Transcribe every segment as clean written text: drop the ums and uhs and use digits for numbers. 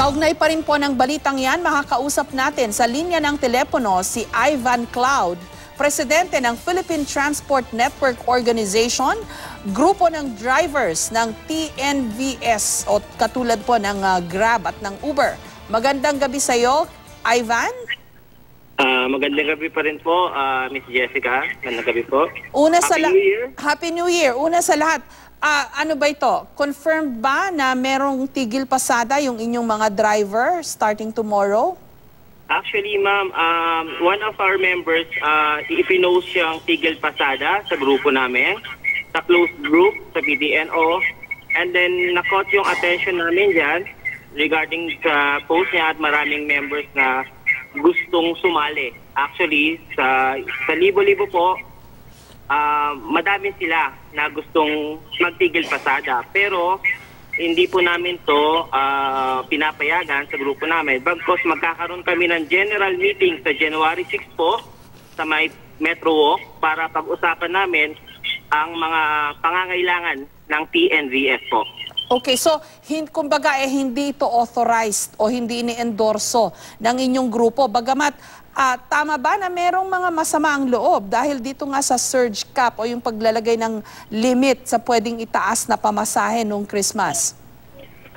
Kaugnay pa rin po ng balitang yan, makakausap natin sa linya ng telepono si Ivan Cloud, presidente ng Philippine Transport Network Organization, grupo ng drivers ng TNVS o katulad po ng Grab at ng Uber. Magandang gabi sa iyo, Ivan. Magandang gabi pa rin po, Miss Jessica. Magandang gabi po. Happy New Year. Happy New Year. Una sa lahat, ano ba ito? Confirmed ba na merong tigil pasada yung inyong mga driver starting tomorrow? Actually, ma'am, one of our members, ipinost siyang tigil pasada sa grupo namin, sa closed group, sa PDNO, and then na-caught yung attention namin dyan regarding sa post niya at maraming members na gustong sumali. Actually, sa libo-libo po, madami sila na gustong magtigil pasada. Pero hindi po namin to pinapayagan sa grupo namin. Bagkos magkakaroon kami ng general meeting sa January 6 po sa may Metro Walk para pag-usapan namin ang mga pangangailangan ng TNVS po. Okay, so kumbaga hindi ito authorized o hindi ini-endorso ng inyong grupo. Bagamat tama ba na merong mga masama ang loob dahil dito nga sa surge cap o yung paglalagay ng limit sa pwedeng itaas na pamasahe noong Christmas?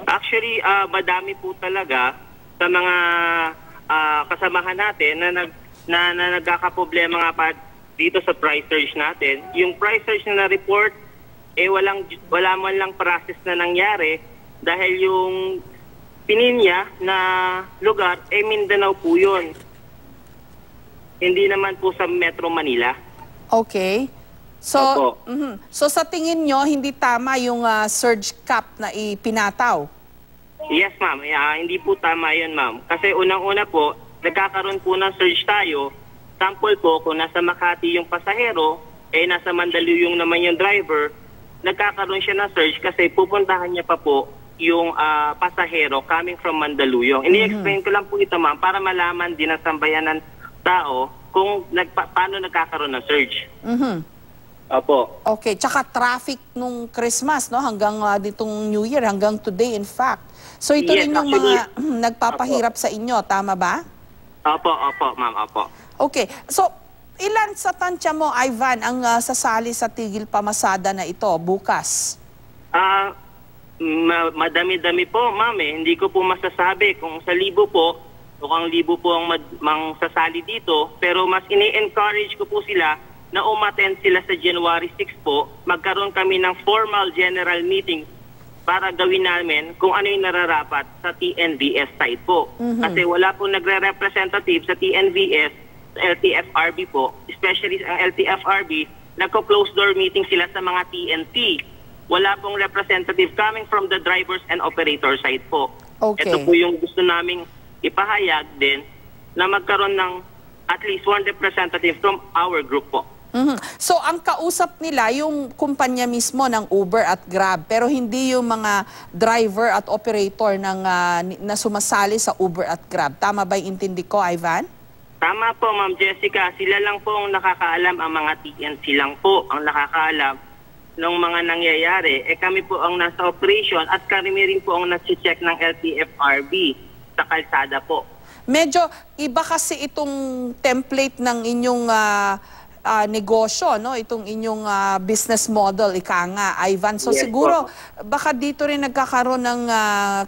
Actually, madami po talaga sa mga kasamahan natin na nagkakaproblema nga pa dito sa price surge natin. Yung price surge na report, wala man lang process na nangyari dahil yung pininya na lugar, Mindanao po yun. Hindi naman po sa Metro Manila. Okay. So, so sa tingin nyo, hindi tama yung surge cap na ipinataw? Yes, ma'am. Hindi po tama yun, ma'am. Kasi unang-una po, nagkakaroon po ng surge tayo. Sample po, kung nasa Makati yung pasahero, nasa Mandaluyong naman yung driver, nagkakaroon siya ng surge kasi pupuntahan niya pa po yung pasahero coming from Mandaluyong. Ini-explain ko lang po ito, ma'am, para malaman din ang sambayanan tao kung paano nagkakaroon ng surge. Opo. Okay, tsaka traffic nung Christmas, no, hanggang ditong New Year, hanggang today in fact. So ito rin yung mga nagpapahirap sa inyo, tama ba? Opo, ma'am, opo. Okay, so ilan sa tansya mo, Ivan, ang sasali sa tigil pamasada na ito bukas? Madami-dami po, ma'am. Hindi ko po masasabi kung sa libo po, mukhang libo po ang sasali dito, pero mas ini-encourage ko po sila na umattend sila sa January 6 po. Magkaroon kami ng formal general meeting para gawin namin kung ano yung nararapat sa TNVS side po. Kasi wala po nagre-representative sa TNVS, sa LTFRB po, especially ang LTFRB, nagko-close door meeting sila sa mga TNT. Wala pong representative coming from the drivers and operator side po. Okay. Ito po yung gusto naming ipahayag din na magkaroon ng at least one representative from our group po. So ang kausap nila yung kumpanya mismo ng Uber at Grab, pero hindi yung mga driver at operator na sumasali sa Uber at Grab. Tama ba yung intindi ko, Ivan? Tama po, Ma'am Jessica. Sila lang po ang nakakaalam, ang mga TNC lang po ang nakakaalam ng mga nangyayari. Kami po ang nasa operation at kami rin po ang nasi-check ng LTFRB sa kalsada po. Medyo iba kasi itong template ng inyong negosyo, no? Itong inyong business model, ika nga, Ivan. So yes, siguro, baka dito rin nagkakaroon ng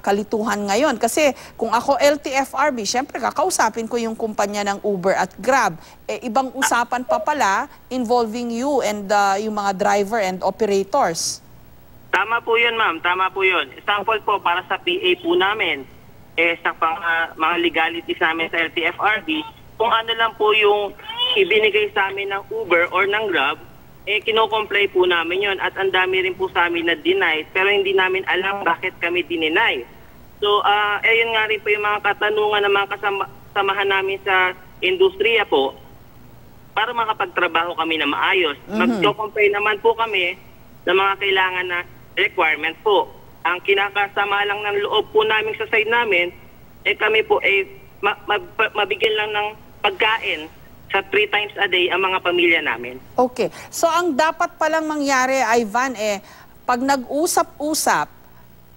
kalituhan ngayon. Kasi kung ako LTFRB, syempre kakausapin ko yung kumpanya ng Uber at Grab. Ibang usapan pa pala involving you and yung mga driver and operators. Tama po yun, ma'am. Tama po yun. Sample po para sa PA po namin. Sa mga legalities namin sa LTFRB, kung ano lang po yung ibinigay sa amin ng Uber or ng Grab, kino-comply po namin yon at ang dami rin po sa amin na deny, pero hindi namin alam bakit kami dininay. So, yun nga rin po yung mga katanungan ng mga kasamahan namin sa industriya po para makapagtrabaho kami na maayos. Mag-comply naman po kami ng mga kailangan na requirement po. Ang kinakasama lang ng loob po namin sa side namin, kami po mabigyan lang ng pagkain sa 3 times a day ang mga pamilya namin. Okay. So ang dapat palang mangyari, Ivan, pag nag-usap-usap,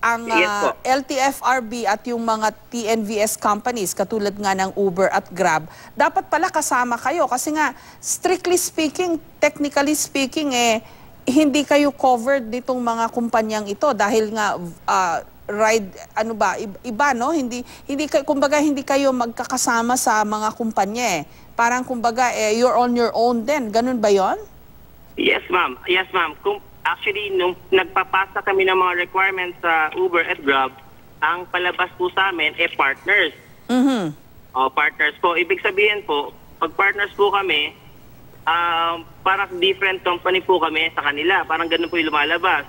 ang Yes po. LTFRB at yung mga TNVS companies katulad nga ng Uber at Grab, dapat pala kasama kayo kasi nga strictly speaking, technically speaking hindi kayo covered nitong mga kumpanyang ito dahil nga ride iba no, kumbaga hindi kayo magkakasama sa mga kumpanya Parang kumbaga you're on your own din. Ganun ba 'yon? Yes, ma'am. Yes, ma'am. Actually, nung nagpapasa kami ng mga requirements sa Uber at Grab, ang palabas po sa amin partners. Partners po. Ibig sabihin po, pag partners po kami, parang different company po kami sa kanila. Parang ganun po yung lumalabas.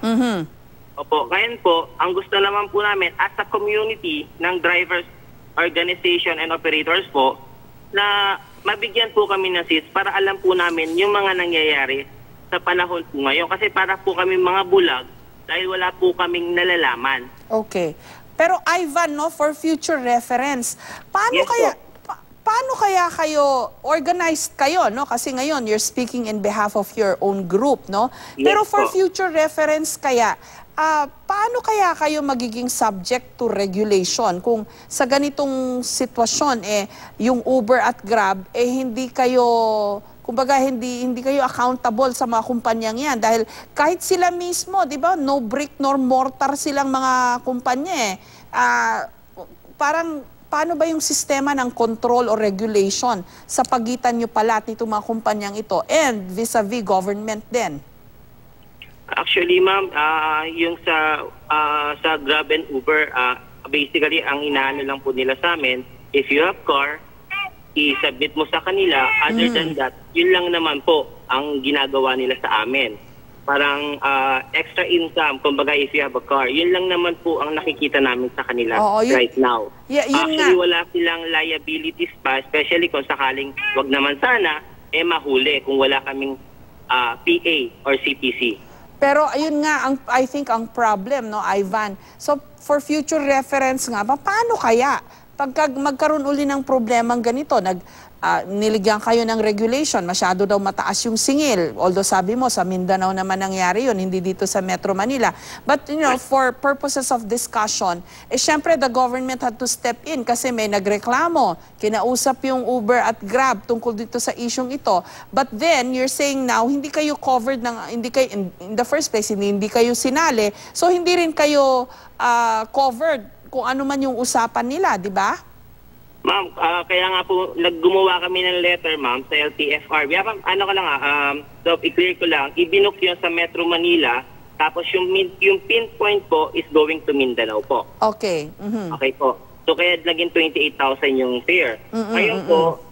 Opo. Ngayon po, ang gusto naman po namin as a community ng drivers, organization, and operators po, na mabigyan po kami ng seats para alam po namin yung mga nangyayari sa panahon po ngayon. Kasi para po kami mga bulag dahil wala po kaming nalalaman. Okay. Pero Ivan, no, for future reference, paano kaya kayo organized kayo, no? Kasi ngayon you're speaking in behalf of your own group, no? Yes, pero for po. future reference kaya, paano kaya kayo magiging subject to regulation kung sa ganitong sitwasyon yung Uber at Grab hindi kayo, kumbaga hindi kayo accountable sa mga kumpanyang yan dahil kahit sila mismo, 'di ba? No brick nor mortar silang mga kumpanya parang paano ba yung sistema ng control o regulation sa pagitan nyo pala at nitong mga kumpanyang ito and vis-a-vis government din? Actually, ma'am, yung sa Grab and Uber, basically, ang inaano lang po nila sa amin, if you have car, i-submit mo sa kanila. Other than that, yun lang naman po ang ginagawa nila sa amin. Parang extra income, kumbaga if you have a car, yun lang naman po ang nakikita namin sa kanila right now. Yeah, actually, wala silang liabilities pa, especially kung sakaling wag naman sana, mahuli kung wala kaming PA or CPC. Pero ayun nga, I think ang problem, no, Ivan. So, for future reference nga, paano kaya? Pagka magkaroon uli ng problemang ganito, niligyan kayo ng regulation, masyado daw mataas yung singil. Although sabi mo, sa Mindanao naman nangyari yun, hindi dito sa Metro Manila. But, for purposes of discussion, syempre the government had to step in kasi may nagreklamo. Kinausap yung Uber at Grab tungkol dito sa isyong ito. But then, you're saying now, hindi kayo covered in the first place, hindi kayo sinali. So, hindi rin kayo covered kung ano man yung usapan nila, di ba? Ma'am, kaya nga po naggumawa kami ng letter, ma'am, sa LTFRB. Ano ka lang so i-clear ko lang, ibinook yun sa Metro Manila, tapos yung pinpoint po is going to Mindanao po. Okay. Okay po. So kaya naging 28,000 yung fare. Ngayon po,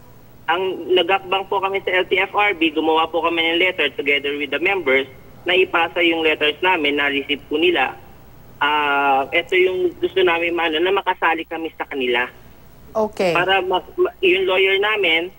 ang nagakbang po kami sa LTFRB, gumawa po kami ng letter together with the members na ipasa yung letters namin na receive po nila. Ito yung gusto namin na makasali kami sa kanila. Okay. Para yung lawyer namin,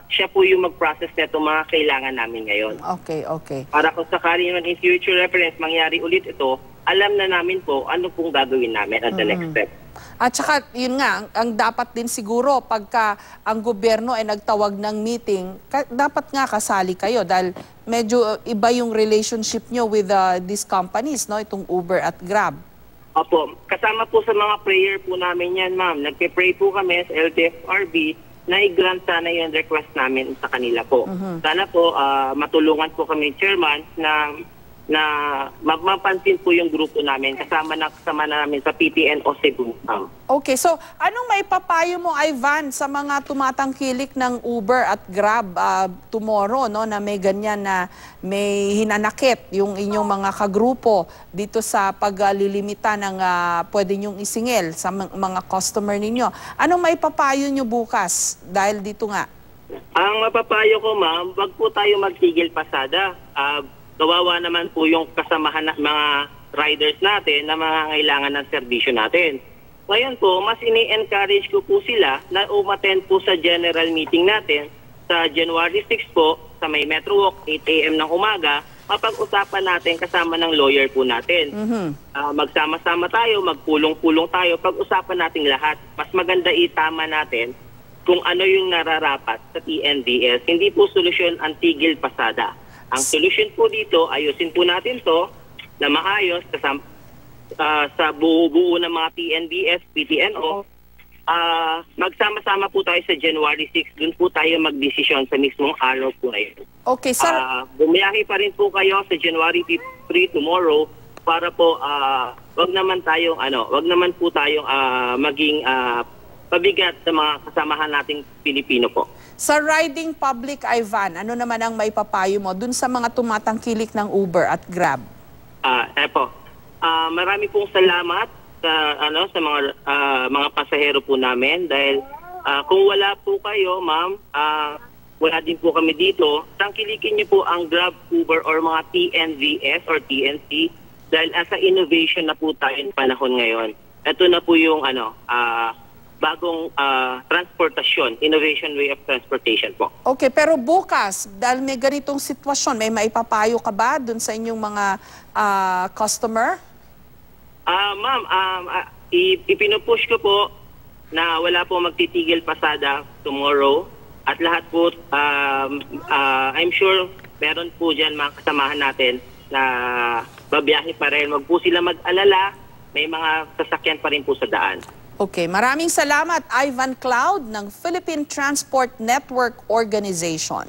siya po yung mag-process na itong mga kailangan namin ngayon. Okay. Para kung sakali naman in future reference, mangyari ulit ito, alam na namin po ano pong gagawin namin at the next step. At saka, yun nga, ang dapat din siguro, pagka ang gobyerno ay nagtawag ng meeting, dapat nga kasali kayo dahil medyo iba yung relationship nyo with these companies, no? Itong Uber at Grab. Opo. Kasama po sa mga prayer po namin yan, ma'am. Nagpe-pray po kami sa LTFRB na i-grant sana yung request namin sa kanila po. Sana po matulungan po kami, Chairman, na mapansin po yung grupo namin kasama namin sa PTN o Cebu. Okay, so anong maipapayo mo, Ivan, sa mga tumatangkilik ng Uber at Grab tomorrow, no, na may ganyan na may hinanakit yung inyong mga kagrupo dito sa paglilimita ng pwede nyong isingil sa mga customer ninyo? Anong maipapayo nyo bukas dahil dito nga? Ang mapapayo ko, ma'am, wag po tayo magtigil pasada. Kawawa naman po yung kasamahan ng mga riders natin na mga kailangan ng serbisyo natin. Ngayon po, mas ini-encourage ko po sila na umattend po sa general meeting natin sa January 6 po sa may Metro Walk, 8 a.m. ng umaga, mapag-usapan natin kasama ng lawyer po natin. Magsama-sama tayo, magpulong-pulong tayo, pag-usapan natin lahat. Mas maganda itama natin kung ano yung nararapat sa TNVS. Hindi po solusyon ang tigil pasada. Ang solusyon po dito, ayusin po natin to na maayos sa buo ng mga PNBS, PTNO, magsama-sama po tayo sa January 6. Doon po tayo magdesisyon sa mismong araw po na ito. Okay, sir. Bumiyahe pa rin po kayo sa January 3 tomorrow para po wag naman po tayong maging pabigat sa mga kasamahan nating Pilipino po. Sa riding public, Ivan, ano naman ang maipapayo mo dun sa mga tumatangkilik ng Uber at Grab? Marami pong salamat sa mga pasahero po namin dahil kung wala po kayo, ma'am, wala din po kami dito. Tangkilikin niyo po ang Grab, Uber or mga TNVS or TNC dahil as a innovation na po tayo ng panahon ngayon. Ito na po yung bagong transportasyon, innovation way of transportation po. Okay, pero bukas, dahil may ganitong sitwasyon, may maipapayo ka ba dun sa inyong mga customer? Ma'am, ipinupush ko po na wala po magtitigil pasada tomorrow at lahat po, I'm sure meron po dyan mga kasamahan natin na babiyahe pa rin. Wag po sila mag-alala, may mga sasakyan pa rin po sa daan. Okay, maraming salamat Ivan Cloud ng Philippine Transport Network Organization.